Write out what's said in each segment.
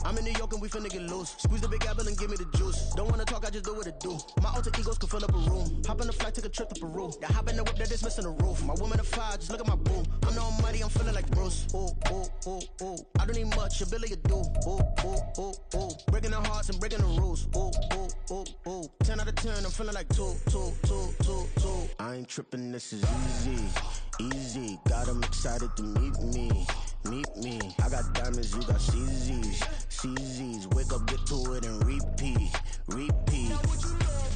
I'm in New York and we finna get loose. Squeeze the big apple and give me the juice. Don't wanna talk, I just do what it do. My alter egos can fill up a room. Hop on the flight, take a trip to Peru. Yeah, hop in the whip that is missing the roof. My woman a fire, just look at my boo. I'm the almighty, I'm feeling like Bruce. Ooh, ooh, ooh, ooh. I don't need much, a Billy a do. Ooh, ooh, ooh, ooh. Breaking the hearts and breaking the rules. Ooh, ooh, ooh, ooh. 10 out of 10, I'm feeling like 2, 2, 2, 2, 2. I ain't tripping, this is easy. Easy, got 'em excited to meet me. Meet me. I got diamonds, you got CZs. CZs, wake up, get to it and repeat. Repeat.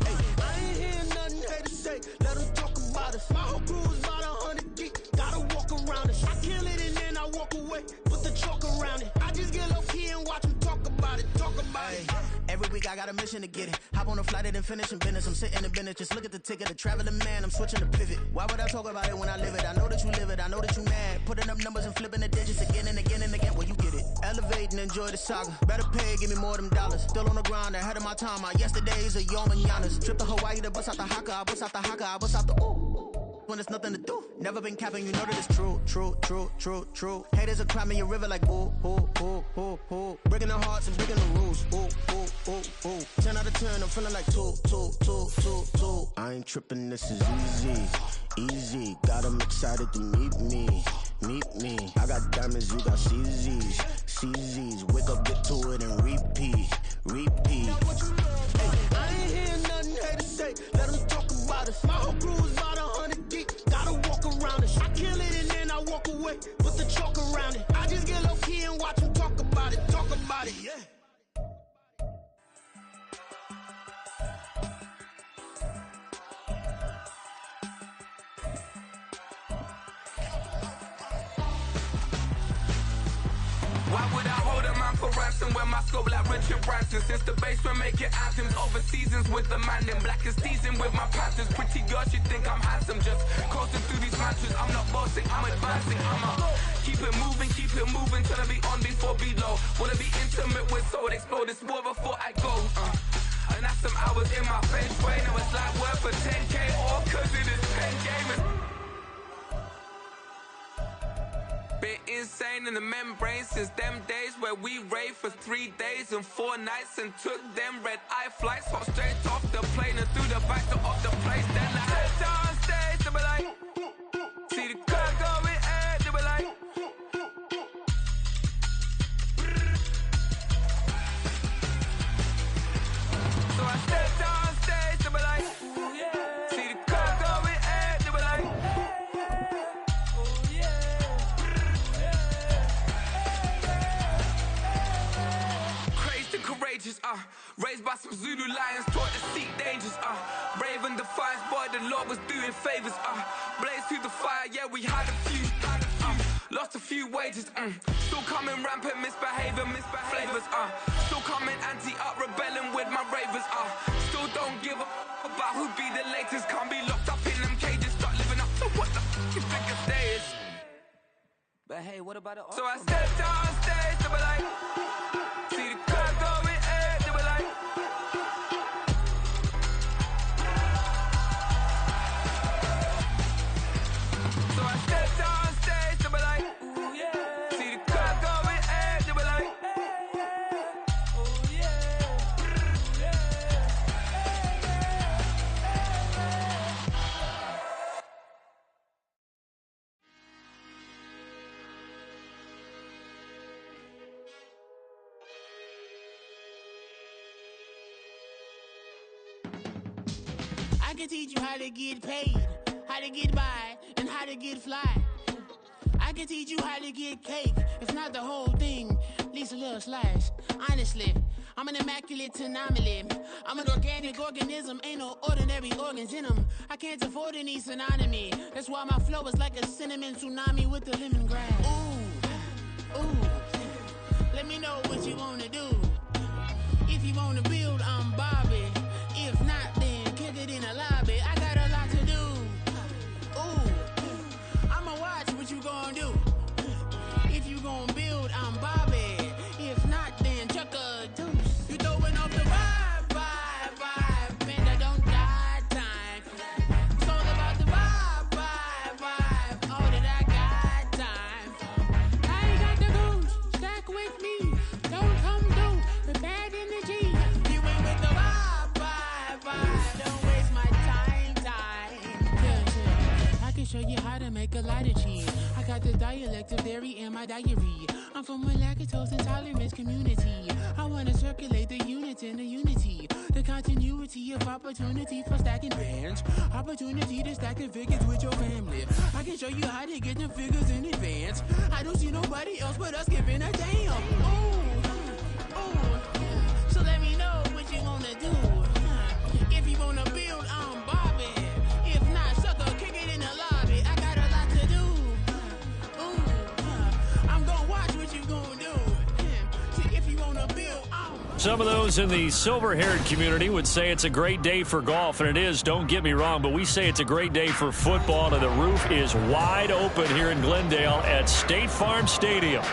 Hey, I ain't hearing nothing haters say. Let them talk about us. My whole crew is about 100 deep. Gotta walk around it. I kill it and then I walk away. Put the chalk around it. I just get low key and watch them talk about it. Talk about it. Every week I got a mission to get it. Hop on a flight and finish in business. I'm sitting in business. Just look at the ticket. A traveling man. I'm switching to pivot. Why would I talk about it when I live it? I know that you live it. I know that you mad. Putting up numbers and flipping the digits again and again and again. Well, you get it. Elevate and enjoy the saga. Better pay, give me more of them dollars. Still on the grind, ahead of my time. My yesterdays are your mananas. Trip to Hawaii to bust out the haka. I bust out the haka. I bust out the ooh. When there's nothing to do. Never been capping, you know that it's true, true, true, true, true. Haters are climbing your river like ooh, ooh, ooh, ooh, ooh. Breaking the hearts and breaking the rules. Ooh, ooh, ooh, ooh. 10 out of 10, I'm feeling like 2, 2, 2, 2, 2. I ain't tripping, this is easy. Easy, got 'em excited to meet me. Meet me. I got diamonds, you got CZs. CZs, wake up, get to it and repeat. Repeat. Hey, I ain't hearing nothing haters say. Let them talk about us. My whole crew is about 100 deep. Gotta walk around it. I kill it and then I walk away. Put the chalk around it. I just get low key and watch them talk about it. Talk about it, yeah. Why would I hold a man for ransom when my scope like Richard Branson? Since the basement making anthems over seasons with the man in black is teasing with my panthers. Pretty girl, she think I'm handsome, just coasting through these mantras. I'm not bossing, I'm advancing, keep it moving, trying to be on before below. Wanna be intimate with soul, explode this war before I go. And that's some hours in my bench brain. Now it's like work for 10K or cause it is pen gaming. Been insane in the membrane since them days where we raved for 3 days and 4 nights and took them red-eye flights, hop straight off the plane and through the back door of the place. Then I head down stage, they be like, see the crowd going ahead, they be like, so I step down stage, they be like, see the crowd going ahead, they be like, courageous, raised by some Zulu lions, taught to seek dangers, brave and defiant, boy, the Lord was doing favors, blaze through the fire, yeah, we had a few, lost a few wages, still coming rampant, misbehavior, flavors, still coming anti-up, rebelling with my ravers, still don't give up about who be the latest, can't be locked up in them cages, start living up to what the f*** you think your day is. But hey, what about it? So I stepped on stage, they were like, see the crowd going ahead, they were like, so I stepped on stage, they were like, ooh, yeah. See the crowd going ahead, they were like, oh yeah. I can teach you how to get paid, how to get by, and how to get fly. I can teach you how to get cake, if not the whole thing, at least a little slice. Honestly, I'm an immaculate anomaly. I'm an organic organism, ain't no ordinary organs in them. I can't afford any synonymy. That's why my flow is like a cinnamon tsunami with the lemongrass. Ooh, ooh, let me know what you wanna do. If you wanna build, I'm Bobby. If not, then kick it in the lobby. I got a lot to do. Ooh, I'ma watch what you gon' do. If you gon' build, I'm Bobby. If not, then chuck a deuce. You throwing off the vibe, and I don't die time. It's all about the vibe, all that I got time. I ain't got the goose, stack with me. Don't come do got the dialect of dairy in my diary. I'm from a lactose intolerance community. I wanna circulate the units in the unity. The continuity of opportunity for stacking bands. Opportunity to stack the figures with your family. I can show you how to get the figures in advance. I don't see nobody else but us giving a damn. So let me know what you wanna do. If you wanna build, I'm Bobby. If not, sucker, kick it in the lobby. I got a lot to do. I'm gonna watch what you gonna do. See, if you wanna build, some of those in the silver-haired community would say it's a great day for golf, and it is, don't get me wrong, but we say it's a great day for football, and the roof is wide open here in Glendale at State Farm Stadium.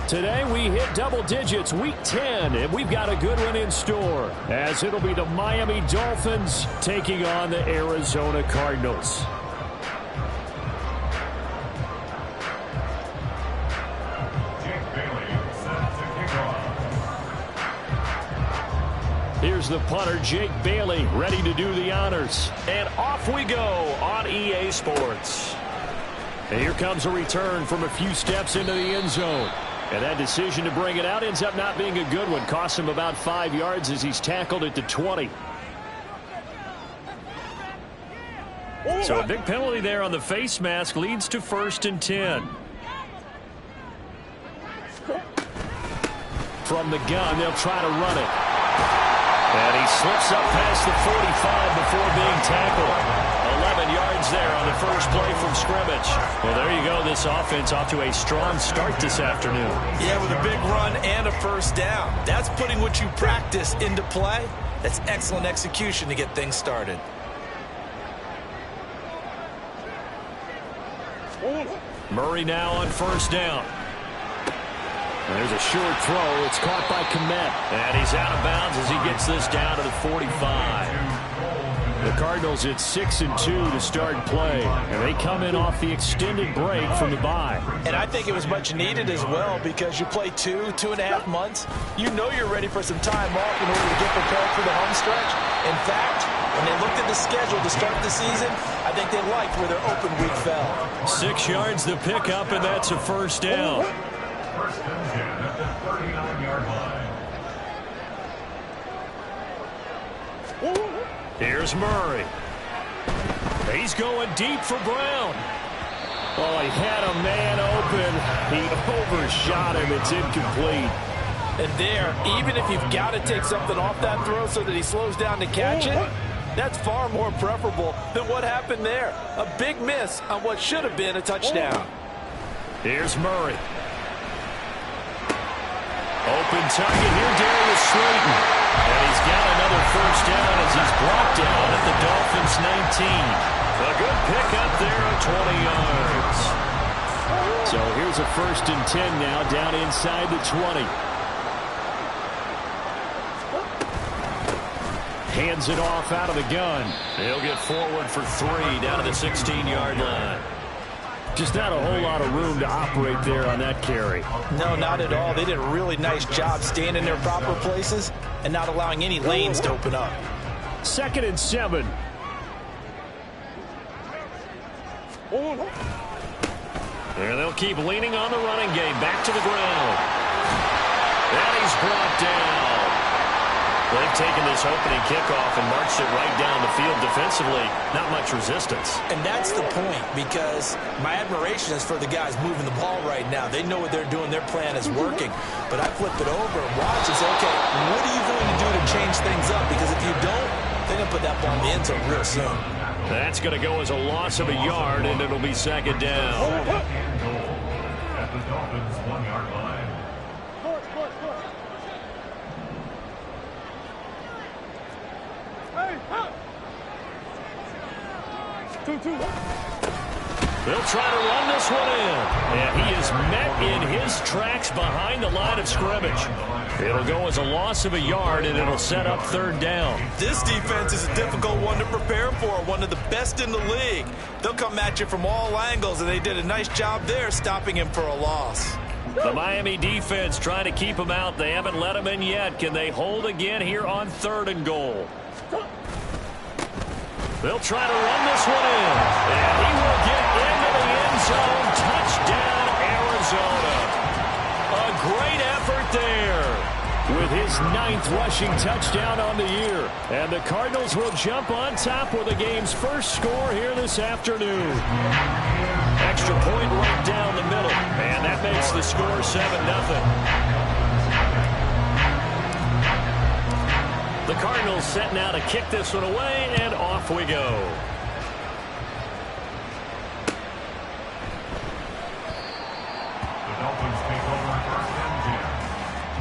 Today we hit double digits, week 10, and we've got a good one in store, as it'll be the Miami Dolphins taking on the Arizona Cardinals. Here's the punter, Jake Bailey, ready to do the honors. And off we go on EA Sports. And here comes a return from a few steps into the end zone. And that decision to bring it out ends up not being a good one. Costs him about 5 yards as he's tackled at the 20. So a big penalty there on the face mask leads to 1st and 10. From the gun, they'll try to run it. And he slips up past the 45 before being tackled. 11 yards there on the first play from scrimmage. Well, there you go. This offense off to a strong start this afternoon. Yeah, with a big run and a first down. That's putting what you practice into play. That's excellent execution to get things started. Murray now on first down. There's a short throw. It's caught by Kmet. And he's out of bounds as he gets this down to the 45. The Cardinals at 6-2 to start play. And they come in off the extended break from the bye. And I think it was much needed as well because you play 2.5 months. You know you're ready for some time off in order to get prepared for the home stretch. In fact, when they looked at the schedule to start the season, I think they liked where their open week fell. 6 yards to pick up, and that's a first down. First and 10 at the 39-yard line. Here's Murray. He's going deep for Brown. Oh, he had a man open. He overshot him. It's incomplete. And there, even if you've got to take something off that throw so that he slows down to catch it, that's far more preferable than what happened there. A big miss on what should have been a touchdown. Here's Murray. Open target here, Darius Slayton. And he's got another first down as he's brought down at the Dolphins' 19. A good pickup there of 20 yards. So here's a 1st and 10 now down inside the 20. Hands it off out of the gun. He'll get forward for 3 down to the 16-yard line. Just not a whole lot of room to operate there on that carry. No, not at all. They did a really nice job staying in their proper places and not allowing any lanes to open up. 2nd and 7. And they'll keep leaning on the running game. Back to the ground. And he's brought down. They've taken this opening kickoff and marched it right down the field defensively. Not much resistance. And that's the point, because my admiration is for the guys moving the ball right now. They know what they're doing. Their plan is working. But I flip it over and watch and say, okay, what are you going to do to change things up? Because if you don't, they're going to put that ball in the end zone real soon. That's going to go as a loss of a yard, and it'll be 2nd down. At the Dolphins' 1-yard line. They'll try to run this one in. And he is met in his tracks behind the line of scrimmage. It'll go as a loss of a yard, and it'll set up 3rd down. This defense is a difficult one to prepare for, one of the best in the league. They'll come at you from all angles, and they did a nice job there stopping him for a loss. The Miami defense trying to keep him out. They haven't let him in yet. Can they hold again here on 3rd and goal? They'll try to run this one in. And he will get into the end zone. Touchdown. 9th rushing touchdown on the year. And the Cardinals will jump on top with the game's first score here this afternoon. Extra point right down the middle. And that makes the score 7-0. The Cardinals set now to kick this one away, and off we go. The Dolphins take over 1st and 10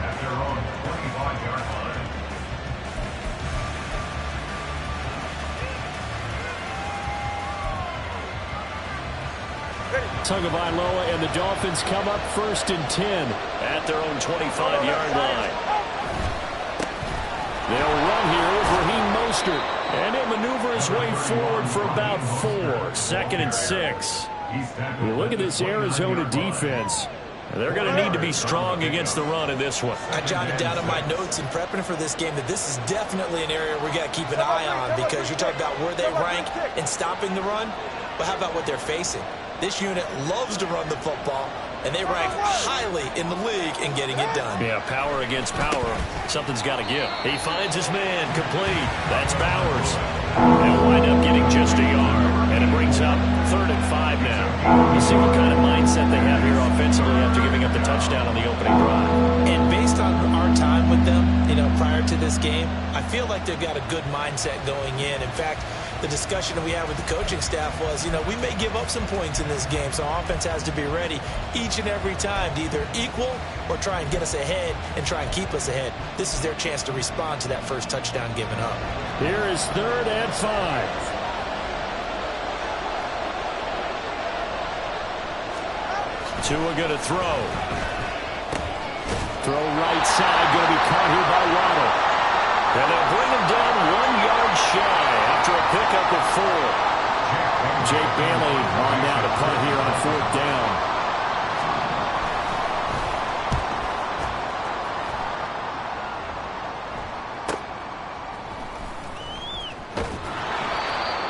at their own 25-yard line. Tagovailoa and the Dolphins come up 1st and 10 at their own 25-yard line. They'll run here with Raheem Mostert, and he'll maneuver his way forward for about 4. 2nd and 6. You look at this Arizona defense. They're going to need to be strong against the run in this one. I jotted down in my notes in prepping for this game that this is definitely an area we got to keep an eye on, because you talk about where they rank in stopping the run. But how about what they're facing? This unit loves to run the football, and they rank highly in the league in getting it done. Yeah, power against power. Something's got to give. He finds his man, complete. That's Bowers. They'll wind up getting just a yard, and it brings up 3rd and 5 now. You see what kind of mindset they have here offensively after giving up the touchdown on the opening drive. And based on our time with them, prior to this game, I feel like they've got a good mindset going in. In fact, the discussion that we had with the coaching staff was, we may give up some points in this game, so offense has to be ready each and every time to either equal or try and get us ahead and try and keep us ahead. This is their chance to respond to that first touchdown given up. Here is 3rd and 5. Tua going to throw. Throw right side, going to be caught here by Waddle. And they'll bring him down 1 yard shy after a pickup of 4. Jake Bailey on now to punt here on 4th down.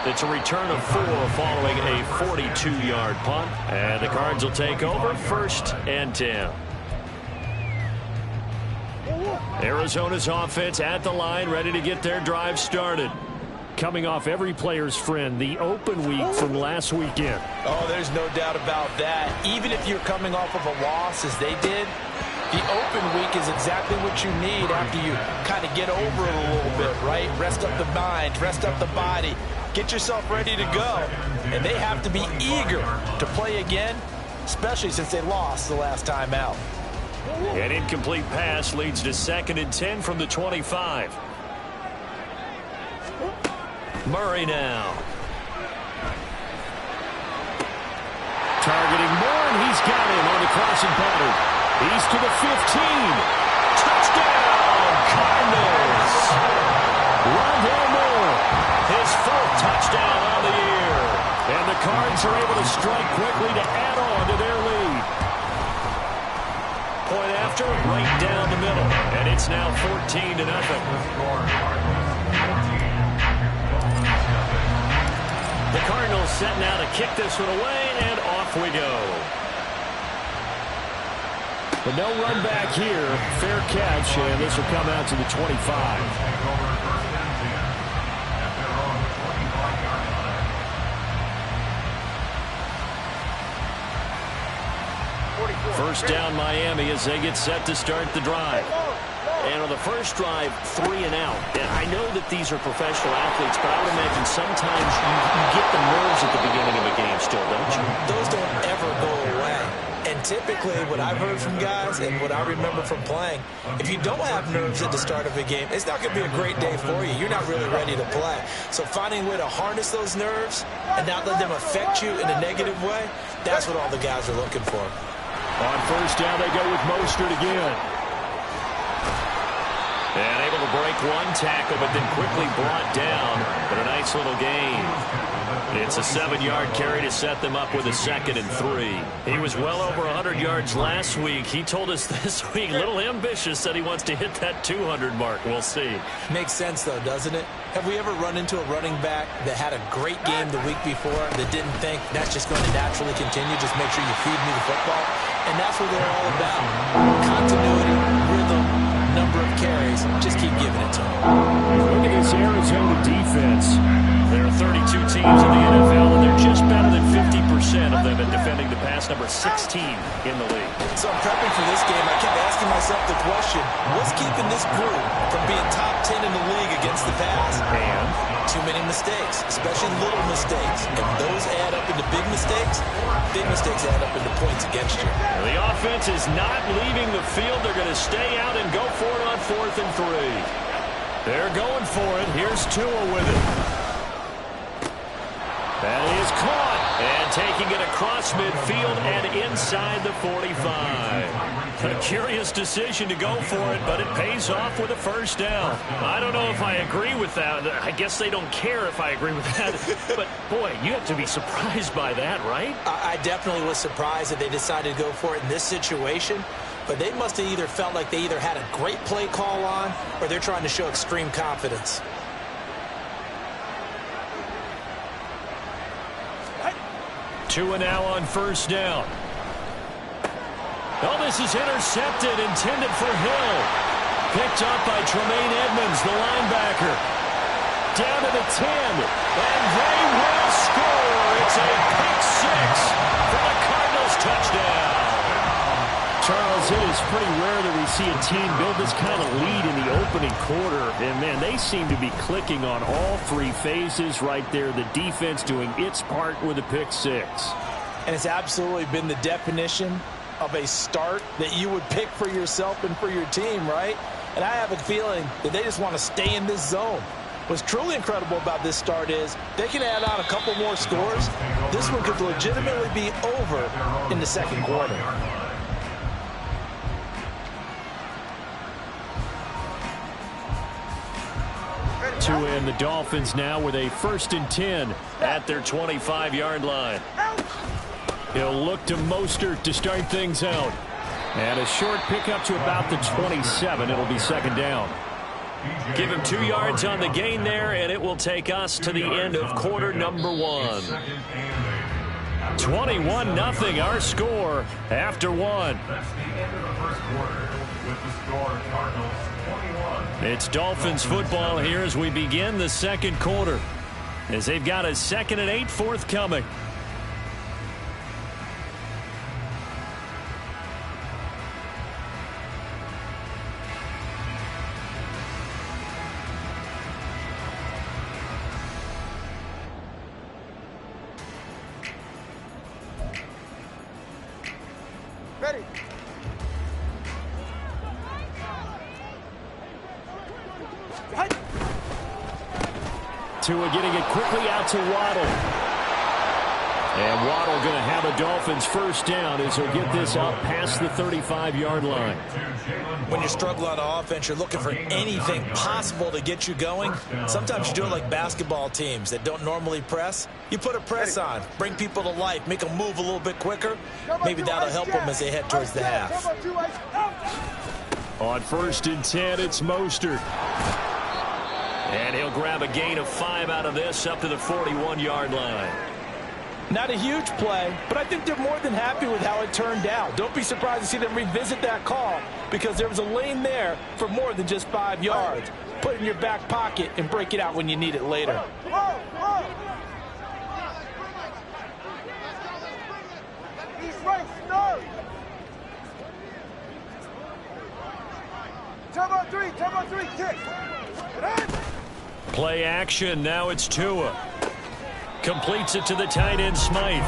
It's a return of 4 following a 42-yard punt. And the Cards will take over 1st and 10. Arizona's offense at the line, ready to get their drive started. Coming off every player's friend, the open week from last weekend. Oh, there's no doubt about that. Even if you're coming off of a loss as they did, the open week is exactly what you need after you kind of get over it a little bit, right? Rest up the mind, rest up the body, get yourself ready to go. And they have to be eager to play again, especially since they lost the last time out. An incomplete pass leads to 2nd and 10 from the 25. Murray now. Targeting Moore, and he's got him on the crossing pattern. He's to the 15. Touchdown, Cardinals. Rondale Moore, his 4th touchdown on the year. And the Cards are able to strike quickly to add on to their lead. Point after, right down the middle. And it's now 14-0. The Cardinals set now to kick this one away, and off we go. But no run back here. Fair catch, and this will come out to the 25. First down Miami as they get set to start the drive. And on the first drive, 3 and out. And I know that these are professional athletes, but I would imagine sometimes you get the nerves at the beginning of a game still, don't you? Those don't ever go away. And typically what I've heard from guys and what I remember from playing, if you don't have nerves at the start of a game, it's not going to be a great day for you. You're not really ready to play. So finding a way to harness those nerves and not let them affect you in a negative way, that's what all the guys are looking for. On first down, they go with Mostert again. And able to break one tackle, but then quickly brought down. But a nice little gain. It's a 7-yard carry to set them up with a 2nd and 3. He was well over 100 yards last week. He told us this week, a little ambitious, said he wants to hit that 200 mark. We'll see. Makes sense, though, doesn't it? Have we ever run into a running back that had a great game the week before that didn't think that's just going to naturally continue? Just make sure you feed me the football. And that's what they're all about. Continuity, rhythm, number of of carries. Just keep giving it to him. Look at this Arizona defense. There are 32 teams in the NFL, and they're just better than 50% of them at defending the pass, number 16 in the league. So I'm prepping for this game. I kept asking myself the question, what's keeping this group from being top 10 in the league against the pass? And too many mistakes, especially little mistakes. And those add up into big mistakes. Big mistakes add up into points against you. the offense is not leaving the field. They're going to stay out and go for it on 4th and 3. They're going for it. Here's Tua with it. That is caught. And taking it across midfield and inside the 45. A curious decision to go for it, but it pays off with a first down. I don't know if I agree with that. I guess they don't care if I agree with that. But, boy, you have to be surprised by that, right? I definitely was surprised that they decided to go for it in this situation. But they must have either felt like they either had a great play call on or they're trying to show extreme confidence. Tua now on first down. Oh, this is intercepted, intended for Hill. Picked up by Tremaine Edmonds, the linebacker. Down to the 10, and they will score. It's a pick six for the Cardinals touchdown. Charles, it is pretty rare that we see a team build this kind of lead in the opening quarter. And, man, they seem to be clicking on all three phases right there. The defense doing its part with a pick six. And it's absolutely been the definition of a start that you would pick for yourself and for your team, right? And I have a feeling that they just want to stay in this zone. What's truly incredible about this start is they can add on a couple more scores. This one could legitimately be over in the second quarter. Tua and the Dolphins now with a 1st and 10 at their 25-yard line. He'll look to Mostert to start things out. And a short pickup to about the 27. It'll be second down. Give him 2 yards on the gain there, and it will take us to the end of quarter number 1. 21-0 our score after 1. That's the end of the first quarter with the score Cardinals 21. It's Dolphins football here as we begin the second quarter, as they've got a 2nd and 8 forthcoming. Ready. Tua getting it quickly out to Waddle. And Waddle going to have a Dolphins first down as he'll get this out past the 35-yard line. When you struggle on offense, you're looking for anything possible to get you going. Sometimes you do it like basketball teams that don't normally press. You put a press on, bring people to life, make them move a little bit quicker. Maybe that'll help them as they head towards the half. On 1st and 10, it's Mostert. And he'll grab a gain of 5 out of this up to the 41-yard line. Not a huge play, but I think they're more than happy with how it turned out. Don't be surprised to see them revisit that call because there was a lane there for more than just 5 yards. Put it in your back pocket and break it out when you need it later. He's right, no. Turbo 3, kick. Play action, now it's Tua. Completes it to the tight end, Smythe.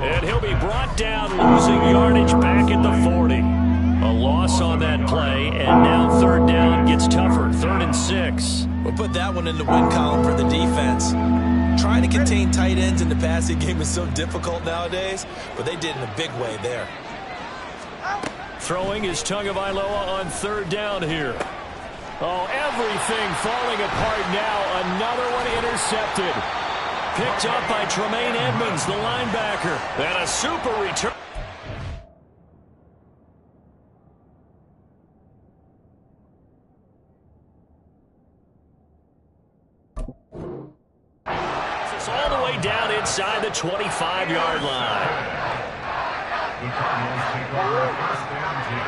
And he'll be brought down, losing yardage back at the 40. A loss on that play, and now 3rd down gets tougher, 3rd and 6. We'll put that one in the win column for the defense. Trying to contain tight ends in the passing game is so difficult nowadays, but they did in a big way there. Throwing is Tagovailoa on 3rd down here. Oh, everything falling apart now. Another one intercepted. Picked up by Tremaine Edmonds, the linebacker. And a super return. It's all the way down inside the 25-yard line. The Cardinals take over 1st and 10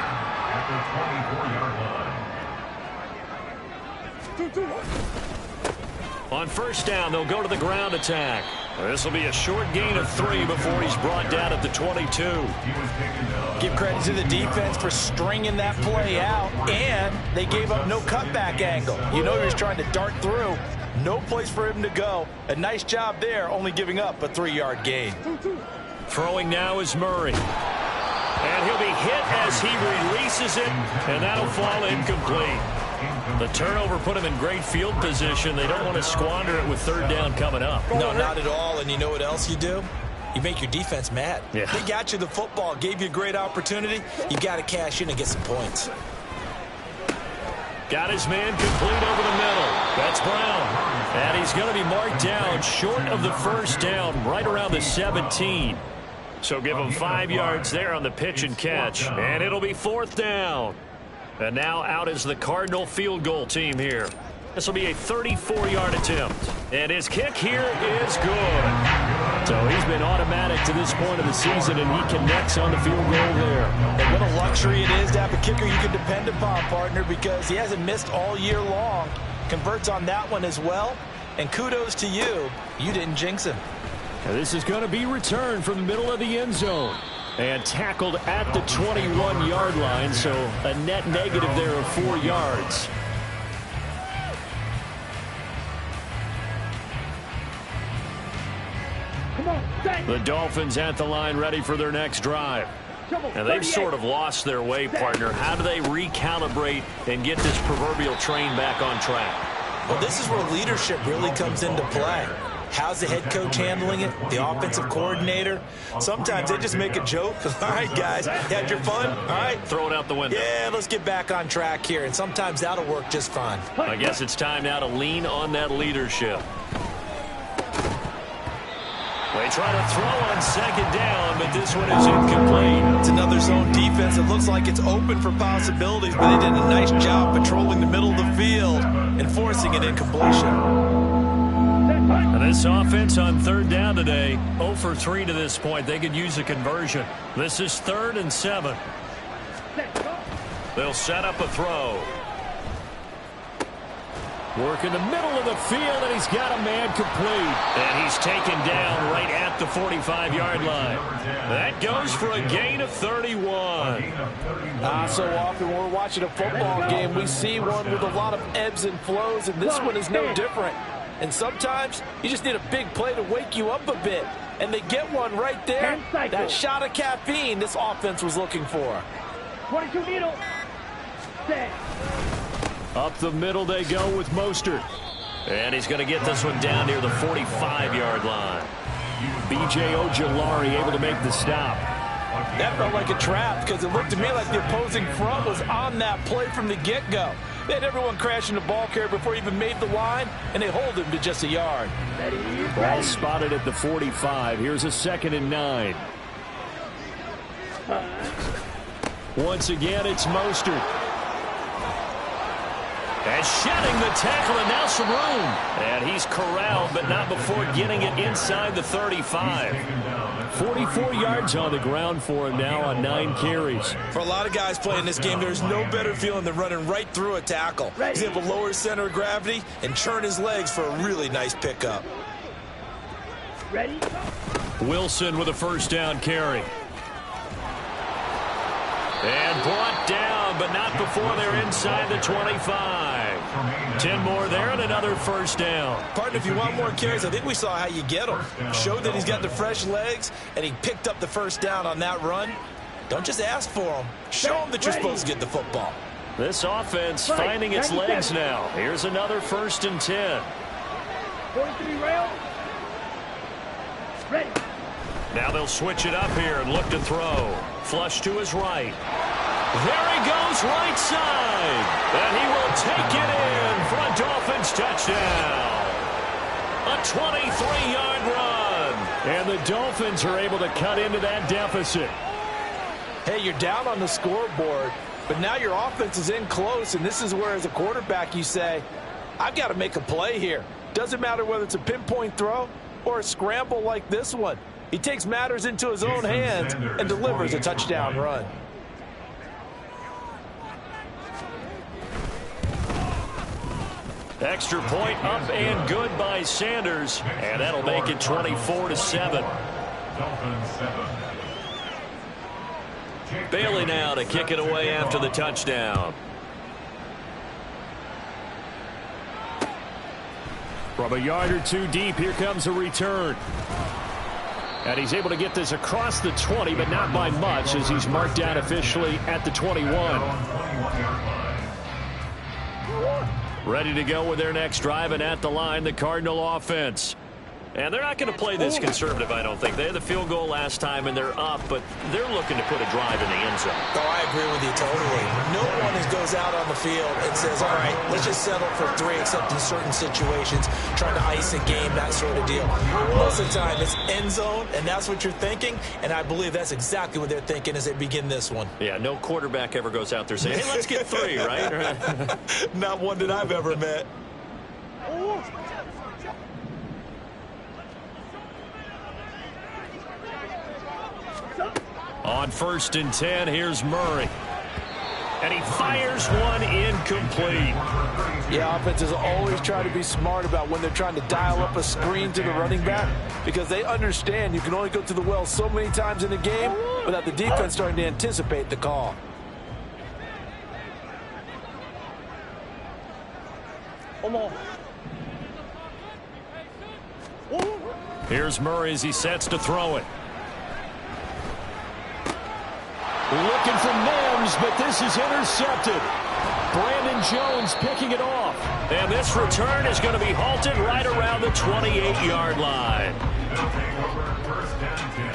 at the 24-yard line. On first down, they'll go to the ground attack. This will be a short gain of 3 before he's brought down at the 22. Give credit to the defense for stringing that play out, and they gave up no cutback angle. You know he was trying to dart through. No place for him to go. A nice job there, only giving up a 3-yard gain. Throwing now is Murray. And he'll be hit as he releases it, and that'll fall incomplete. The turnover put him in great field position. They don't want to squander it with third down coming up. No, not at all. And you know what else you do? You make your defense mad. Yeah. They got you the football, gave you a great opportunity. You got to cash in and get some points. Got his man complete over the middle. That's Brown. And he's going to be marked down short of the first down, right around the 17. So give him 5 yards there on the pitch and catch. And it'll be 4th down. And now out is the Cardinal field goal team here. This will be a 34-yard attempt. And his kick here is good. So he's been automatic to this point of the season, and he connects on the field goal there. And what a luxury it is to have a kicker you can depend upon, partner, because he hasn't missed all year long. Converts on that one as well. And kudos to you. You didn't jinx him. Now this is going to be returned from the middle of the end zone. And tackled at the 21-yard line, so a net negative there of 4 yards. The Dolphins at the line ready for their next drive. And they've sort of lost their way, partner. How do they recalibrate and get this proverbial train back on track? Well, this is where leadership really comes into play. How's the head coach handling it? The offensive coordinator? Sometimes they just make a joke. All right, guys, you had your fun? All right. Throw it out the window. Yeah, let's get back on track here. And sometimes that'll work just fine. I guess it's time now to lean on that leadership. They try to throw on second down, but this one is incomplete. It's another zone defense. It looks like it's open for possibilities, but they did a nice job patrolling the middle of the field and forcing an incompletion. And this offense on third down today, 0 for 3 to this point. They could use a conversion. This is 3rd and 7. They'll set up a throw. Work in the middle of the field, and he's got a man complete. And he's taken down right at the 45-yard line. That goes for a gain of 31. So often when we're watching a football game, we see one with a lot of ebbs and flows, and this one is no different. And sometimes you just need a big play to wake you up a bit. And they get one right there. That shot of caffeine this offense was looking for. 22 needle. Set. Up the middle they go with Mostert. And he's going to get this one down near the 45-yard line. B.J. Ojulari able to make the stop. That felt like a trap because it looked to me like the opposing front was on that play from the get-go. They had everyone crashing the ball carrier before he even made the line, and they hold him to just a yard. Ball spotted at the 45. Here's a 2nd and 9. Once again, it's Mostert. And shedding the tackle, and now some room. And he's corralled, but not before getting it inside the 35. 44 yards on the ground for him now on 9 carries. For a lot of guys playing this game, there's no better feeling than running right through a tackle. He's able to lower his center of gravity and churn his legs for a really nice pickup. Ready? Wilson with a first down carry. And brought down, but not before they're inside the 25. 10 more there and another first down. Partner, if you want more carries, I think we saw how you get them. Showed that he's got the fresh legs, and he picked up the first down on that run. Don't just ask for them. Show them that you're supposed to get the football. This offense finding its legs now. Here's another 1st and 10. 43 rail. Ready. Now they'll switch it up here and look to throw. Flush to his right. There he goes, right side. And he will take it in for a Dolphins touchdown. A 23-yard run. And the Dolphins are able to cut into that deficit. Hey, you're down on the scoreboard, but now your offense is in close, and this is where, as a quarterback, you say, I've got to make a play here. Doesn't matter whether it's a pinpoint throw or a scramble like this one. He takes matters into his own hands and delivers a touchdown run. Extra point up and good by Sanders, and that'll make it 24-7. Bailey now to kick it away after the touchdown. From a yard or two deep, here comes a return. And he's able to get this across the 20, but not by much, as he's marked down officially at the 21. Ready to go with their next drive, and at the line, the Cardinal offense. And they're not going to play this conservative, I don't think. They had the field goal last time, and they're up, but they're looking to put a drive in the end zone. Oh, I agree with you totally. No one goes out on the field and says, all right, let's just settle for 3, except in certain situations, trying to ice a game, that sort of deal. Most of the time, it's end zone, and that's what you're thinking, and I believe that's exactly what they're thinking as they begin this one. Yeah, no quarterback ever goes out there saying, hey, let's get 3, right? Not one that I've ever met. On 1st and 10, here's Murray. And he fires one incomplete. Yeah, offenses always try to be smart about when they're trying to dial up a screen to the running back, because they understand you can only go to the well so many times in a game without the defense starting to anticipate the call. Here's Murray as he sets to throw it. Looking for Mims, but this is intercepted. Brandon Jones picking it off. And this return is going to be halted right around the 28-yard line. They'll take over 1st and 10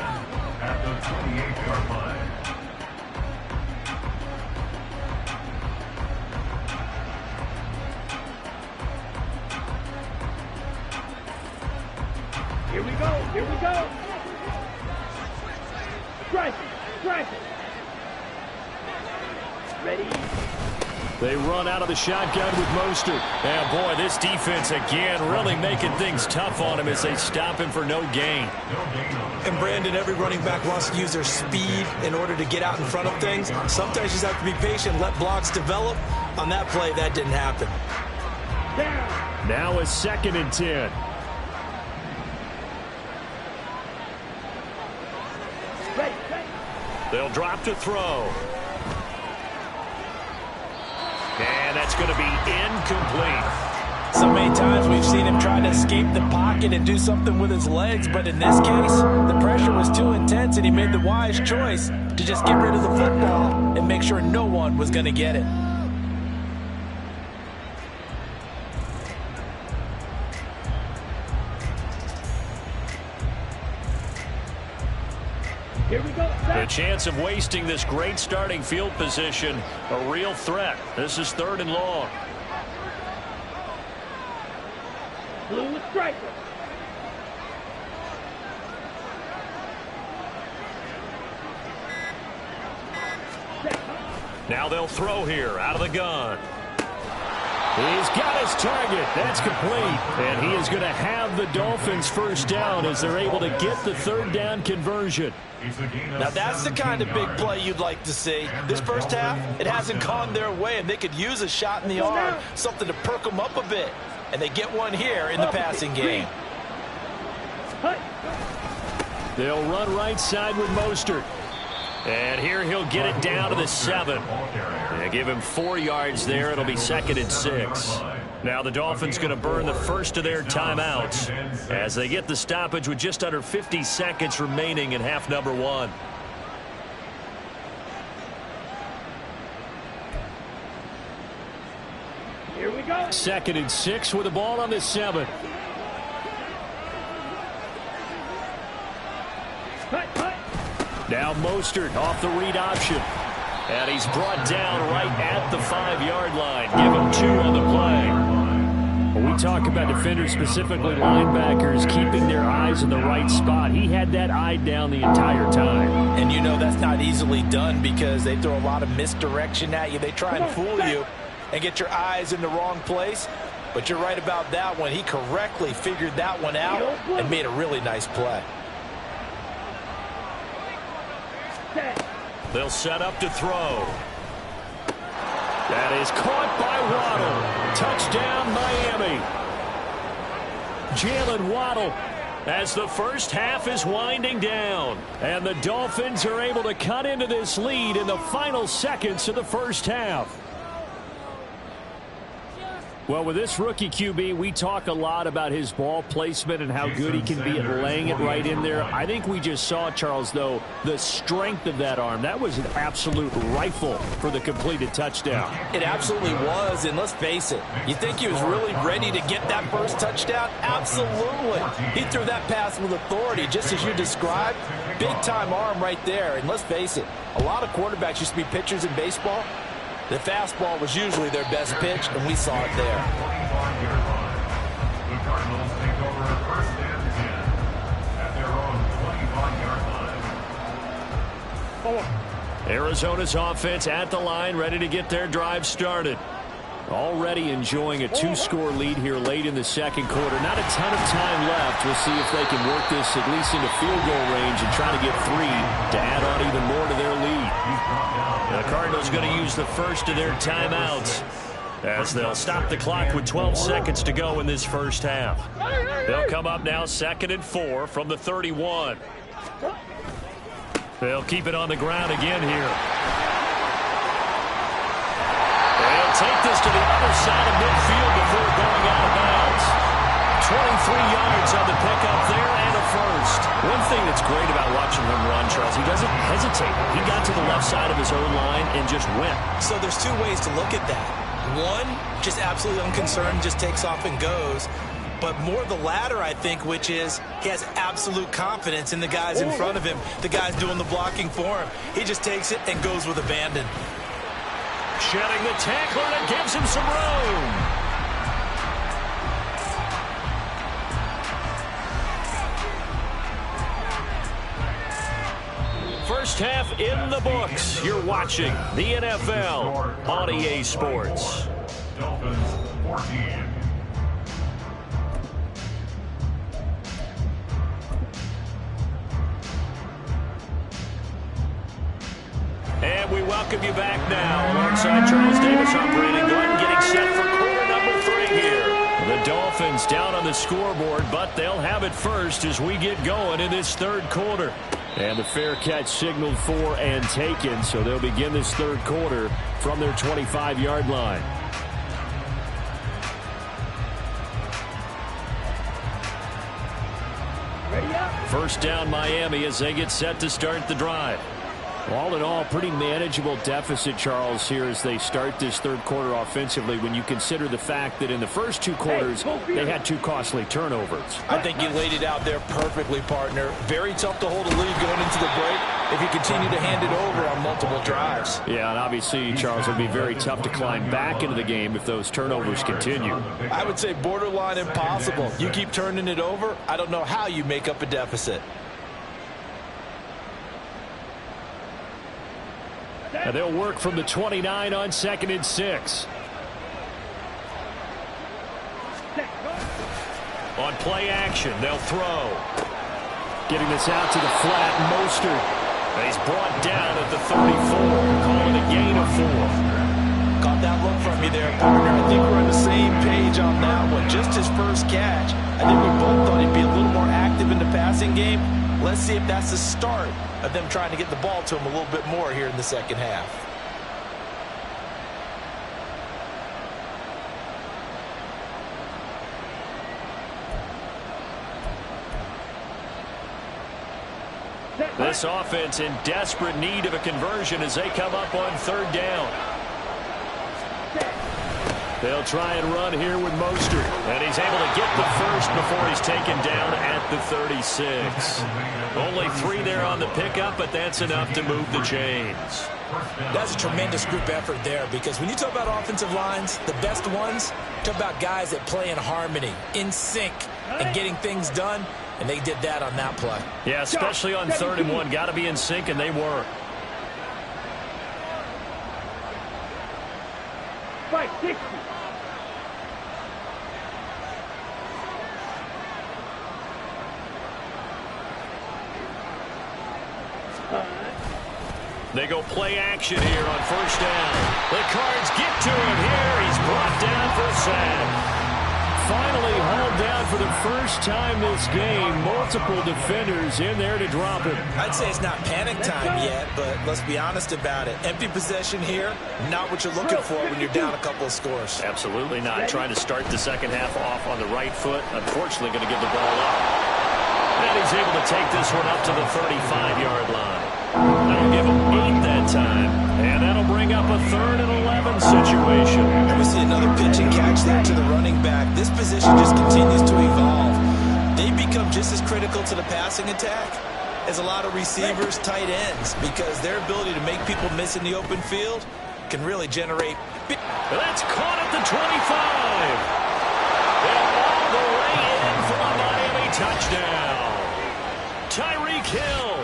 at the 28-yard line. Here we go. Here we go. Strike it. Strike it. Ready? They run out of the shotgun with Mostert. And boy, this defense again really making things tough on him as they stop him for no gain. And Brandon, every running back wants to use their speed in order to get out in front of things. Sometimes you just have to be patient, let blocks develop. On that play, that didn't happen. Now a 2nd and 10. They'll drop to throw. And that's going to be incomplete. So many times we've seen him try to escape the pocket and do something with his legs, but in this case, the pressure was too intense and he made the wise choice to just get rid of the football and make sure no one was going to get it. Here we go. The chance of wasting this great starting field position, a real threat. This is 3rd and long. Blue striker. Now they'll throw here out of the gun. He's got his target. That's complete. And he is going to have the Dolphins first down as they're able to get the 3rd down conversion. Now that's the kind of big play you'd like to see. This first half, it hasn't gone their way, and they could use a shot in the arm, something to perk them up a bit. And they get one here in the passing game. They'll run right side with Mostert. And here he'll get it down to the 7. They give him 4 yards there. It'll be 2nd and 6. Now the Dolphins going to burn the first of their timeouts as they get the stoppage with just under 50 seconds remaining in half number 1. Here we go. 2nd and 6 with the ball on the 7. Now Mostert off the read option. And he's brought down right at the 5-yard line. Give him 2 on the play. When we talk about defenders, specifically linebackers, keeping their eyes in the right spot, he had that eye down the entire time. And you know that's not easily done because they throw a lot of misdirection at you. They try and fool you and get your eyes in the wrong place. But you're right about that one. He correctly figured that one out and made a really nice play. They'll set up to throw. That is caught by Waddle. Touchdown, Miami. Jalen Waddle, as the first half is winding down. And the Dolphins are able to cut into this lead in the final seconds of the first half. Well, with this rookie QB, we talk a lot about his ball placement and how good he can be at laying it right in there. I think we just saw, Charles, though, the strength of that arm. That was an absolute rifle for the completed touchdown. It absolutely was, and let's face it, you think he was really ready to get that first touchdown? Absolutely. He threw that pass with authority, just as you described. Big-time arm right there, and let's face it, a lot of quarterbacks used to be pitchers in baseball. The fastball was usually their best pitch, and we saw it there. The Cardinals take over first and 10 at their own 25-yard line. Arizona's offense at the line, ready to get their drive started. Already enjoying a 2-score lead here late in the second quarter. Not a ton of time left. We'll see if they can work this at least into field goal range and try to get 3 to add on even more to their lead. The Cardinals going to use the first of their timeouts as they'll stop the clock with 12 seconds to go in this first half. They'll come up now 2nd and 4 from the 31. They'll keep it on the ground again here. They'll take this to the other side of midfield before going out of bounds. 23 yards on the pickup there and a first. One thing that's great about watching him run, Charles, he doesn't hesitate. He got to the left side of his own line and just went. So there's 2 ways to look at that. One, just absolutely unconcerned, just takes off and goes. But more the latter, I think, which is he has absolute confidence in the guys in front of him, the guys doing the blocking for him. He just takes it and goes with abandon. Shedding the tackler and gives him some room. First half in the books. You're watching the NFL on EA Sports. Dolphins 14. And we welcome you back now alongside Charles Davis on Brandon Glenn, getting set for quarter number 3 here. The Dolphins down on the scoreboard, but they'll have it first as we get going in this third quarter. And the fair catch signaled for and taken, so they'll begin this third quarter from their 25-yard line. First down Miami as they get set to start the drive. All in all, pretty manageable deficit, Charles, here as they start this third quarter offensively when you consider the fact that in the first 2 quarters, they had 2 costly turnovers. I think you laid it out there perfectly, partner. Very tough to hold a lead going into the break if you continue to hand it over on multiple drives. Yeah, and obviously, Charles, it would be very tough to climb back into the game if those turnovers continue. I would say borderline impossible. You keep turning it over, I don't know how you make up a deficit. And they'll work from the 29 on 2nd and 6. On play action, they'll throw. Getting this out to the flat, Mostert. He's brought down at the 34, calling a gain of 4. Caught that look from you there, partner. I think we're on the same page on that one. Just his first catch. I think we both thought he'd be a little more active in the passing game. Let's see if that's the start of them trying to get the ball to him a little bit more here in the second half. This offense in desperate need of a conversion as they come up on 3rd down. They'll try and run here with Mostert. And he's able to get the first before he's taken down at the 36. Only 3 there on the pickup, but that's enough to move the chains. That's a tremendous group effort there because when you talk about offensive lines, the best ones, talk about guys that play in harmony, in sync, and getting things done, and they did that on that play. Yeah, especially on 3rd and 1. Got to be in sync, and they were. Fight 60. They go play action here on first down. The Cards get to him here. He's brought down for a sack. Finally hauled down for the first time this game. Multiple defenders in there to drop him. I'd say it's not panic time yet, but let's be honest about it. Empty possession here, not what you're looking for when you're down a couple of scores. Absolutely not. Trying to start the second half off on the right foot. Unfortunately, going to give the ball up. And he's able to take this one up to the 35-yard line. That'll give him 8 that time. And that'll bring up a 3rd and 11 situation. And we see another pitch and catch there to the running back. This position just continues to evolve. They become just as critical to the passing attack as a lot of receivers, tight ends, because their ability to make people miss in the open field can really generate. That's caught at the 25. And all the way in for a Miami touchdown. Tyreek Hill,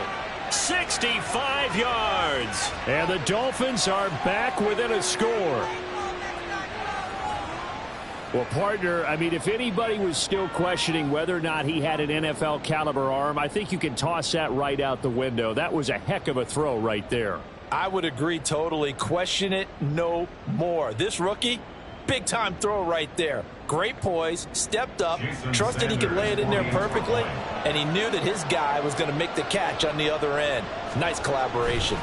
65 yards. And the Dolphins are back within a score. Well, partner, I mean, if anybody was still questioning whether or not he had an NFL caliber arm, I think you can toss that right out the window. That was a heck of a throw right there. I would agree totally. Question it no more. This rookie, big-time throw right there. Great poise, stepped up, trusted he could lay it in there perfectly, and he knew that his guy was going to make the catch on the other end. Nice collaboration.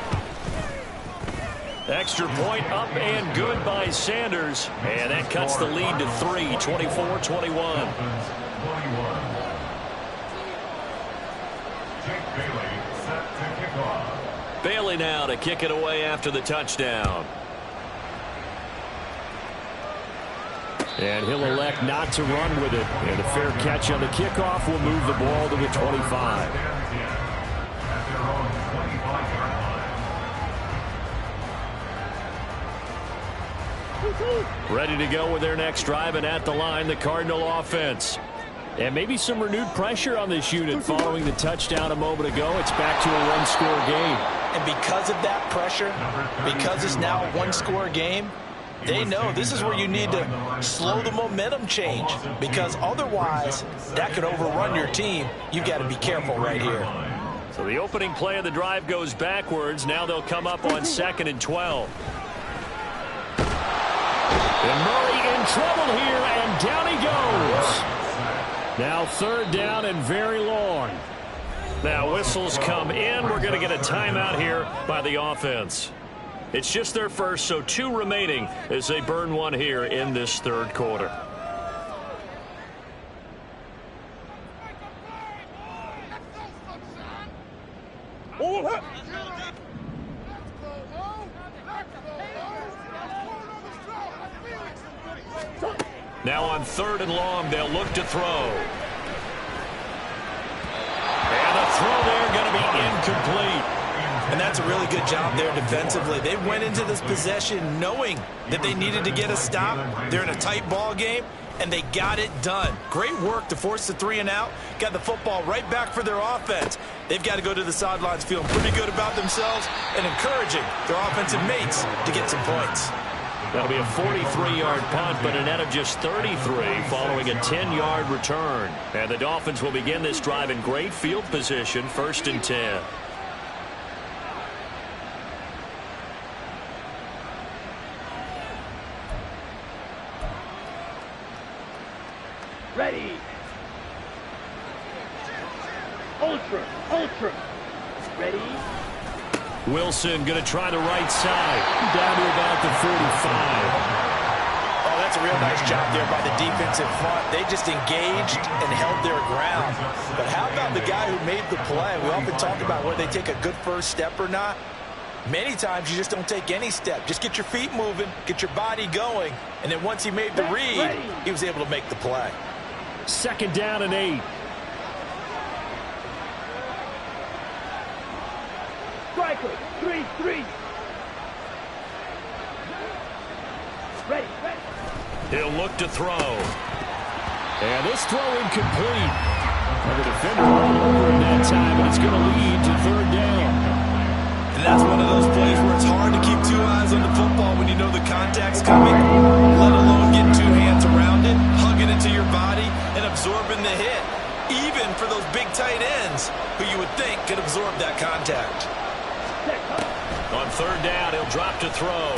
Extra point up and good by Sanders. And that cuts the lead to 3, 24-21. Bailey now to kick it away after the touchdown. And he'll elect not to run with it. And a fair catch on the kickoff will move the ball to the 25. Ready to go with their next drive, and at the line, the Cardinal offense. And maybe some renewed pressure on this unit following the touchdown a moment ago. It's back to a one-score game. And because of that pressure, because it's now a one-score game, they know this is where you need to slow the momentum change, because otherwise that could overrun your team. You've got to be careful right here. So the opening play of the drive goes backwards. Now they'll come up on 2nd and 12. And Murray in trouble here, and down he goes. Now 3rd down and very long. Now whistles come in. We're going to get a timeout here by the offense. It's just their first, so 2 remaining as they burn one here in this 3rd quarter. Now on 3rd and long, they'll look to throw. And the throw there going to be incomplete. And that's a really good job there defensively. They went into this possession knowing that they needed to get a stop. They're in a tight ball game, and they got it done. Great work to force the 3 and out. Got the football right back for their offense. They've got to go to the sidelines feeling pretty good about themselves and encouraging their offensive mates to get some points. That'll be a 43-yard punt, but a net of just 33 following a 10-yard return. And the Dolphins will begin this drive in great field position, 1st and 10. Ready. Ultra. Ready. Wilson going to try the right side. Down to about the 45. Oh, that's a real nice job there by the defensive front. They just engaged and held their ground. But how about the guy who made the play? We often talk about whether they take a good first step or not. Many times you just don't take any step. Just get your feet moving, get your body going, and then once he made the read, he was able to make the play. 2nd down and 8. Striker. 3. Ready. He'll look to throw. And this throw incomplete. And the defender all over him that time, and it's going to lead to 3rd down. And that's one of those plays where it's hard to keep 2 eyes on the football when you know the contact's coming, let alone getting 2 hands around it, hugging it to your body, and absorbing the hit, even for those big tight ends who you would think could absorb that contact. On third down. He'll drop to throw.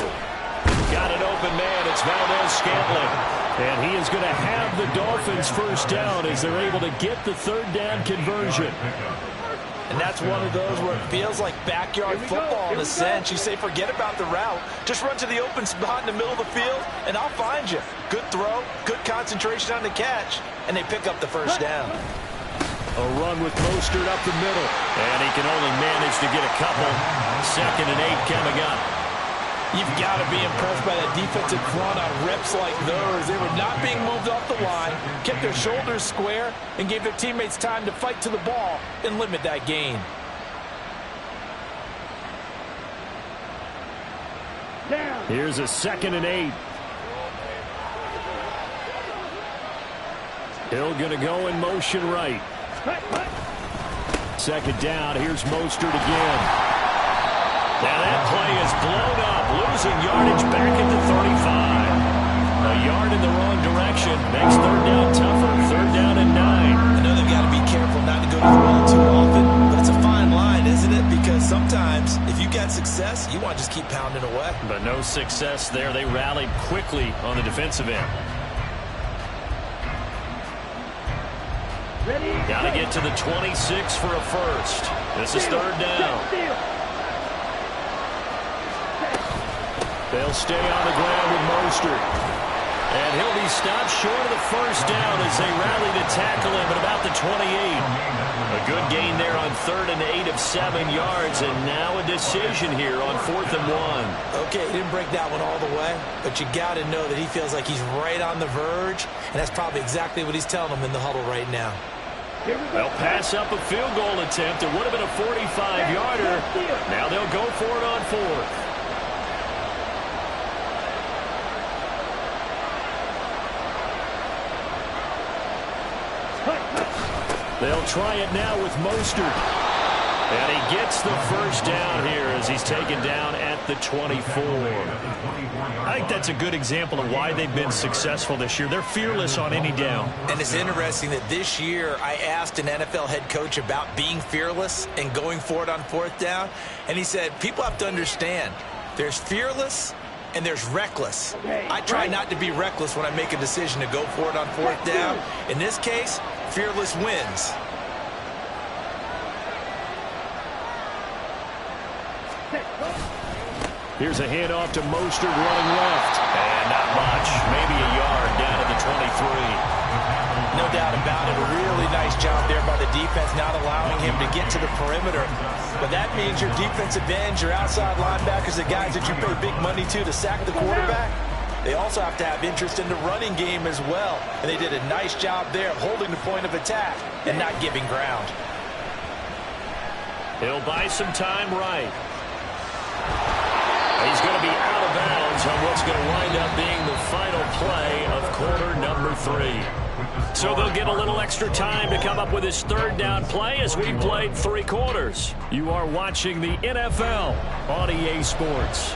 Got an open man. It's Valdez-Scantling. And he is going to have the Dolphins first down as they're able to get the third down conversion. And that's one of those where it feels like backyard football in a sense. You say, forget about the route. Just run to the open spot in the middle of the field, and I'll find you. Good throw, good concentration on the catch, and they pick up the first down. A run with Mostert up the middle. And he can only manage to get a couple. 2nd and 8 coming up. You've got to be impressed by that defensive front on reps like those. They were not being moved off the line, kept their shoulders square, and gave their teammates time to fight to the ball and limit that gain. Here's a 2nd and 8. Hill going to go in motion right. 2nd down. Here's Mostert again. Now that play is blown up, losing yardage back at the 35. A yard in the wrong direction makes third down tougher. 3rd down and 9. I know they've got to be careful not to go to the well too often, but it's a fine line, isn't it? Because sometimes if you got success, you want to just keep pounding away. But no success there. They rallied quickly on the defensive end. Got to get to the 26 for a first. This is 3rd down. They'll stay on the ground with Mostert. And he'll be stopped short of the first down as they rally to tackle him at about the 28. A good gain there on 3rd and 8 of 7 yards. And now a decision here on 4th and 1. Okay, he didn't break that one all the way, but you got to know that he feels like he's right on the verge. And that's probably exactly what he's telling them in the huddle right now. They'll pass up a field goal attempt. It would have been a 45-yarder. Now they'll go for it on 4th. They'll try it now with Mostert. And he gets the first down here as he's taken down at the 24. I think that's a good example of why they've been successful this year. They're fearless on any down. And it's interesting that this year I asked an NFL head coach about being fearless and going for it on 4th down. And he said, people have to understand, there's fearless and there's reckless. I try not to be reckless when I make a decision to go for it on 4th down. In this case, fearless wins. Here's a handoff to Mostert running left. And not much. Maybe a yard down to the 23. No doubt about it. A really nice job there by the defense, not allowing him to get to the perimeter. But that means your defensive ends, your outside linebackers, the guys that you pay big money to sack the quarterback, they also have to have interest in the running game as well. And they did a nice job there of holding the point of attack and not giving ground. He'll buy some time right. He's going to be out of bounds on what's going to wind up being the final play of quarter number 3. So they'll get a little extra time to come up with his 3rd down play as we played 3 quarters. You are watching the NFL on EA Sports.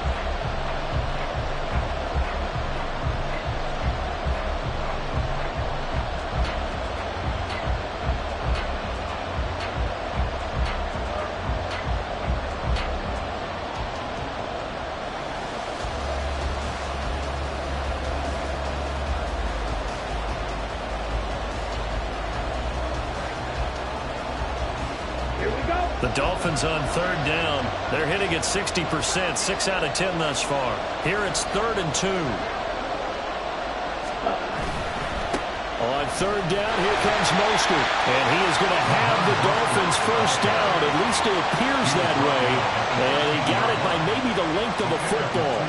The Dolphins on 3rd down. They're hitting at 60%, 6 out of 10 thus far. Here it's 3rd and 2. On 3rd down, here comes Mostert. And he is going to have the Dolphins first down. At least it appears that way. And he got it by maybe the length of a football.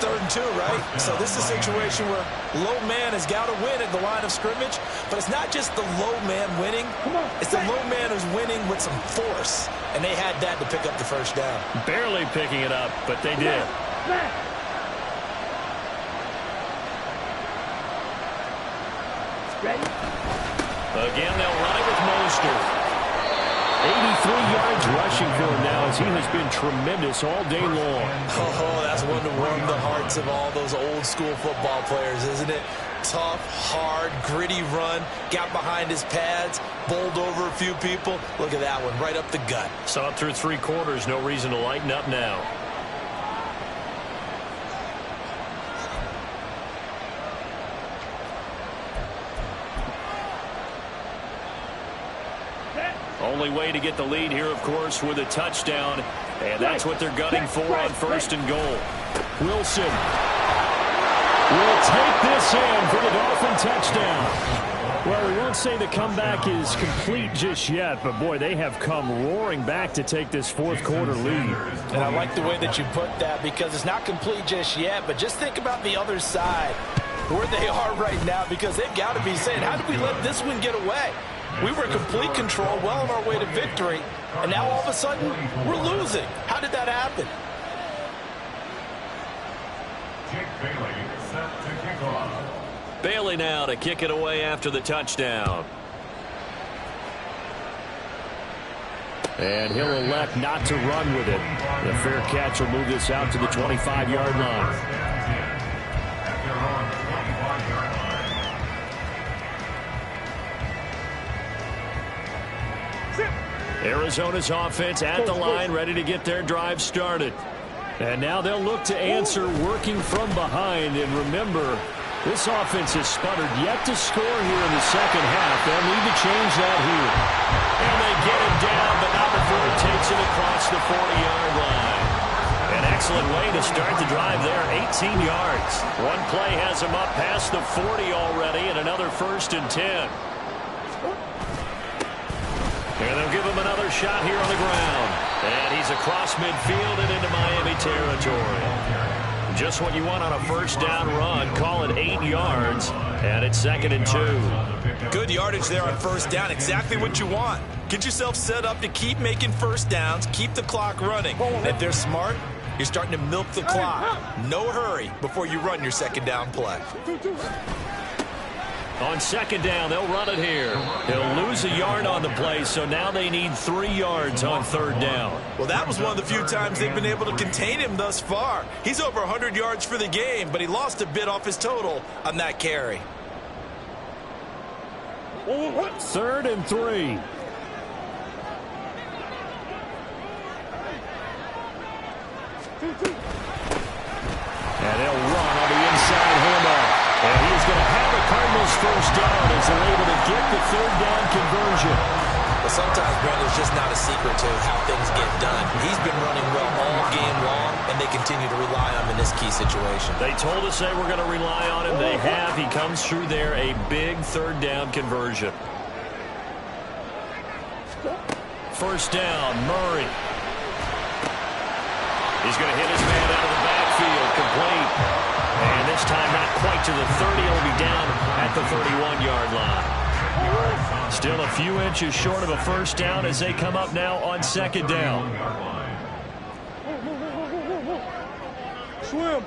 3rd and 2, right? So this is a situation where low man has got to win at the line of scrimmage, but it's not just the low man winning. It's the low man who's winning with some force, and they had that to pick up the first down. Barely picking it up, but they did. Ready? Again, they'll run it with Mostert. 83 yards rushing for him now as he has been tremendous all day long. Oh, that's one to warm the hearts of all those old school football players, isn't it? Tough, hard, gritty run, got behind his pads, bowled over a few people. Look at that one, right up the gut. Saw it through 3 quarters, no reason to lighten up now. Only way to get the lead here, of course, with a touchdown. And that's what they're gunning for on 1st and goal. Wilson will take this in for the Dolphin touchdown. Well, we won't say the comeback is complete just yet, but boy, they have come roaring back to take this 4th quarter lead. And I like the way that you put that, because it's not complete just yet, but just think about the other side, where they are right now, because they've got to be saying, how did we let this one get away? We were in complete control, well on our way to victory, and now all of a sudden, we're losing. How did that happen? Jake Bailey set to kick off. Bailey now to kick it away after the touchdown. And he'll elect not to run with it. The fair catch will move this out to the 25-yard line. Arizona's offense at the line, ready to get their drive started. And now they'll look to answer working from behind. And remember, this offense has sputtered yet to score here in the second half. They'll need to change that here. And they get it down, but not before it takes it across the 40-yard line. An excellent way to start the drive there, 18 yards. One play has him up past the 40 already, and another 1st and 10. And they'll give him another shot here on the ground. And he's across midfield and into Miami territory. Just what you want on a 1st down run. Call it 8 yards, and it's 2nd and 2. Good yardage there on 1st down. Exactly what you want. Get yourself set up to keep making 1st downs, keep the clock running. And if they're smart, you're starting to milk the clock. No hurry before you run your 2nd down play. On 2nd down, they'll run it here. He'll lose a yard on the play, so now they need 3 yards on 3rd down. Well, that was one of the few times they've been able to contain him thus far. He's over 100 yards for the game, but he lost a bit off his total on that carry. 3rd and 3. And they'll run on the inside handoff. And he's going to have the Cardinals 1st down as they're able to get the 3rd down conversion. Well, sometimes, Brandon, it's just not a secret to how things get done. He's been running well all game long, and they continue to rely on him in this key situation. They told us they were going to rely on him. They have. He comes through there, a big 3rd down conversion. 1st down, Murray. He's going to hit his man out of the backfield, complete. And this time not quite to the 30. He'll be down at the 31-yard line. Still a few inches short of a 1st down as they come up now on 2nd down. Swim.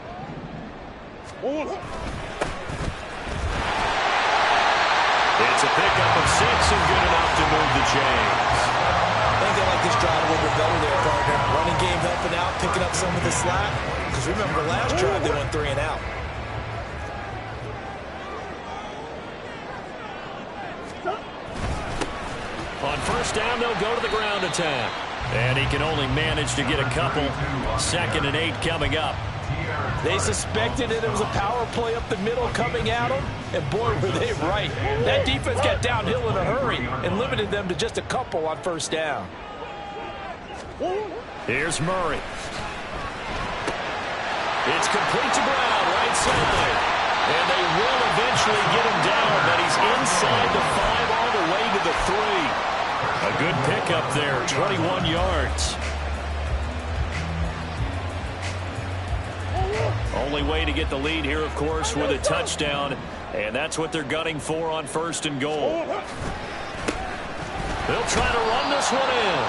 It's a pickup of 6 and good enough to move the chains. I think they like this drive a little bit better there, partner. Running game helping out, picking up some of the slack. Because remember, the last drive they went 3 and out. On 1st down, they'll go to the ground attack. And he can only manage to get a couple. 2nd and 8 coming up. They suspected it was a power play up the middle coming at them, and boy, were they right. That defense got downhill in a hurry and limited them to just a couple on 1st down. Here's Murray. It's complete to Brown, right side. And they will eventually get him down, but he's inside the 5 all the way to the 3. A good pickup there, 21 yards. Only way to get the lead here, of course, with a touchdown. And that's what they're gunning for on 1st and goal. They'll try to run this one in.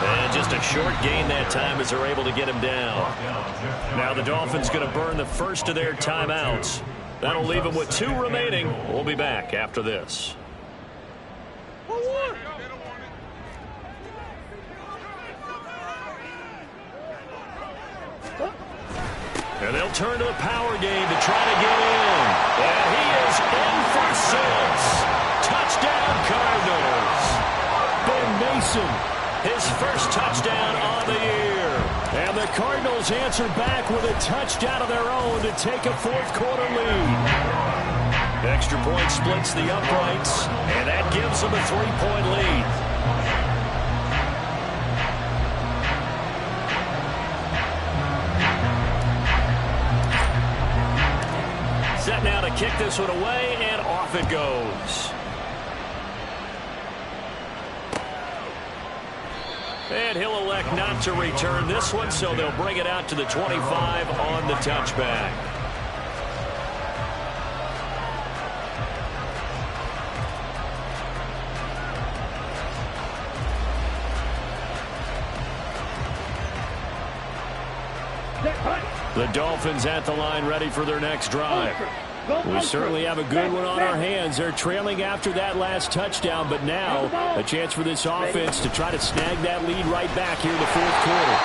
And just a short gain that time as they're able to get him down. Now the Dolphins going to burn the first of their timeouts. That'll leave them with 2 remaining. We'll be back after this. And they'll turn to the power game to try to get in. And he is in for 6. Touchdown, Cardinals. Ben Mason, his first touchdown on the year. And the Cardinals answer back with a touchdown of their own to take a 4th quarter lead. Extra point splits the uprights, and that gives them a 3-point lead. set now to kick this one away, and off it goes. And he'll elect not to return this one, so they'll bring it out to the 25 on the touchback. The Dolphins at the line ready for their next drive. We certainly have a good one on our hands. They're trailing after that last touchdown, but now a chance for this offense to try to snag that lead right back here in the fourth quarter.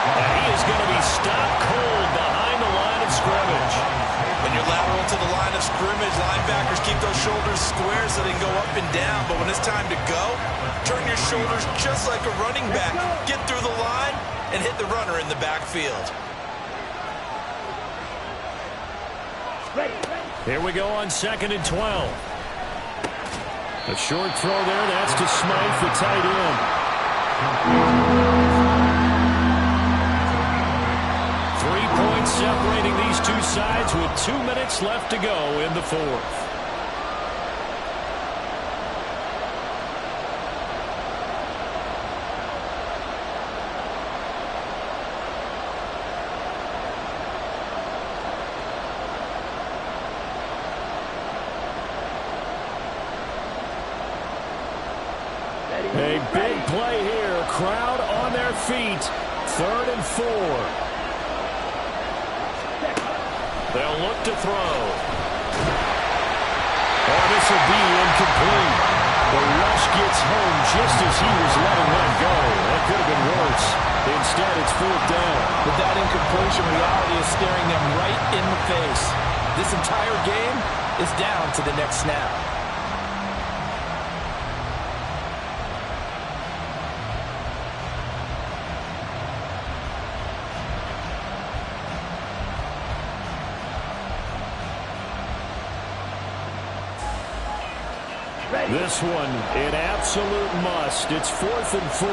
And he is going to be stopped cold behind the line of scrimmage. When you're lateral to the line of scrimmage, linebackers keep those shoulders square so they can go up and down. But when it's time to go, turn your shoulders just like a running back. Get through the line and hit the runner in the backfield. Here we go on 2nd and 12. A short throw there. That's to Smythe, the tight end. 3 points separating these two sides with 2 minutes left to go in the fourth. A big play here. Crowd on their feet. 3rd and 4. They'll look to throw. Oh, this will be incomplete. The rush gets home just as he was letting that go. That could have been worse. Instead, it's 4th down. But that incompletion, reality is staring them right in the face. This entire game is down to the next snap. This one, an absolute must. It's 4th and 4.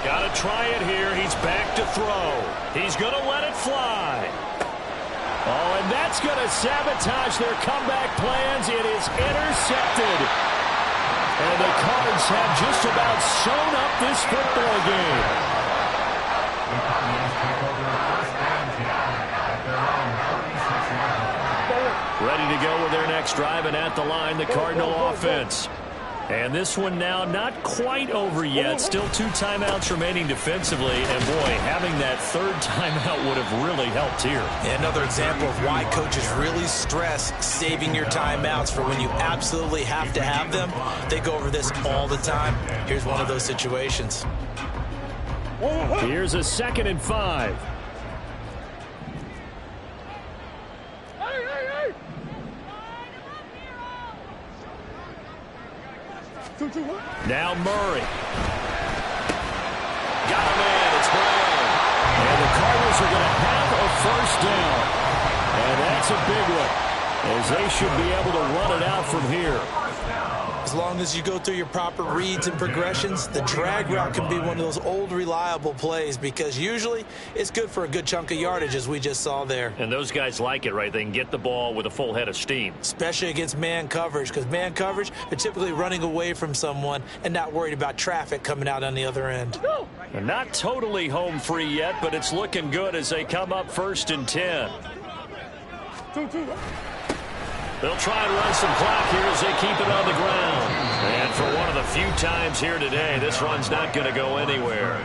Got to try it here. He's back to throw. He's going to let it fly. Oh, and that's going to sabotage their comeback plans. It is intercepted. And the Cards have just about sewn up this football game. Ready to go with their next drive, and at the line, the Cardinal offense. And this one now not quite over yet. Still 2 timeouts remaining defensively. And, boy, having that 3rd timeout would have really helped here. Another example of why coaches really stress saving your timeouts for when you absolutely have to have them. They go over this all the time. Here's one of those situations. Here's a 2nd and 5. Now Murray. Got him in. It's Brown. And the Cardinals are going to have a 1st down. And that's a big one, as they should be able to run it out from here. As long as you go through your proper reads and progressions, the drag route can be one of those old reliable plays because usually it's good for a good chunk of yardage, as we just saw there. And those guys like it, right? They can get the ball with a full head of steam. Especially against man coverage, because man coverage, they're typically running away from someone and not worried about traffic coming out on the other end. They're not totally home free yet, but it's looking good as they come up 1st and 10. They'll try and run some clock here as they keep it on the ground. And for one of the few times here today, this run's not going to go anywhere.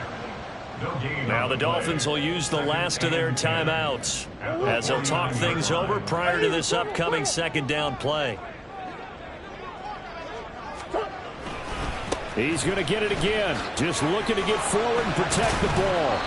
Now the Dolphins will use the last of their timeouts as they'll talk things over prior to this upcoming 2nd down play. He's going to get it again. Just looking to get forward and protect the ball.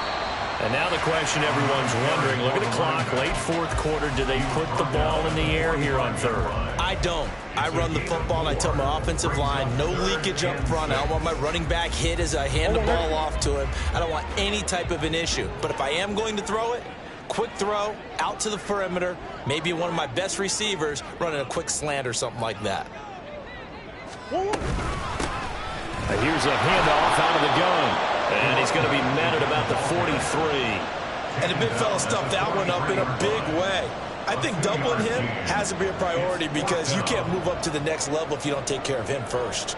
And now the question everyone's wondering, look at the clock, late 4th quarter, do they put the ball in the air here on 3rd? I don't. I run the football and I tell my offensive line, no leakage up front. I don't want my running back hit as I hand the ball off to him. I don't want any type of an issue. But if I am going to throw it, quick throw, out to the perimeter, maybe one of my best receivers running a quick slant or something like that. Here's a handoff out of the gun. And he's going to be met at about the 43. And the big fella stuffed that one up in a big way. I think doubling him has to be a priority because you can't move up to the next level if you don't take care of him first.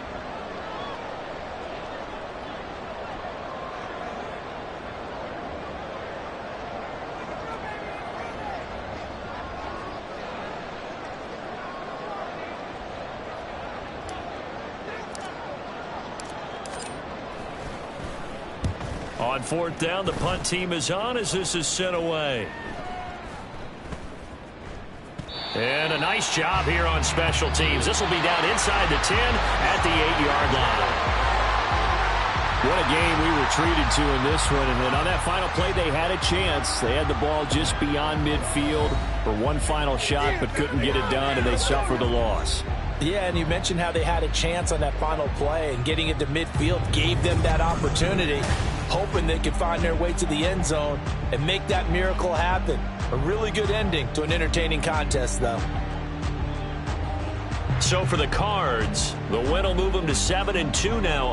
On fourth down, the punt team is on as this is sent away. And a nice job here on special teams. This will be down inside the 10 at the 8-yard line. What a game we were treated to in this one. And on that final play, they had a chance. They had the ball just beyond midfield for one final shot, but couldn't get it done, and they suffered the loss. Yeah, and you mentioned how they had a chance on that final play, and getting it to midfield gave them that opportunity, hoping they could find their way to the end zone and make that miracle happen. A really good ending to an entertaining contest, though. So for the Cards, the win will move them to 7-2 now.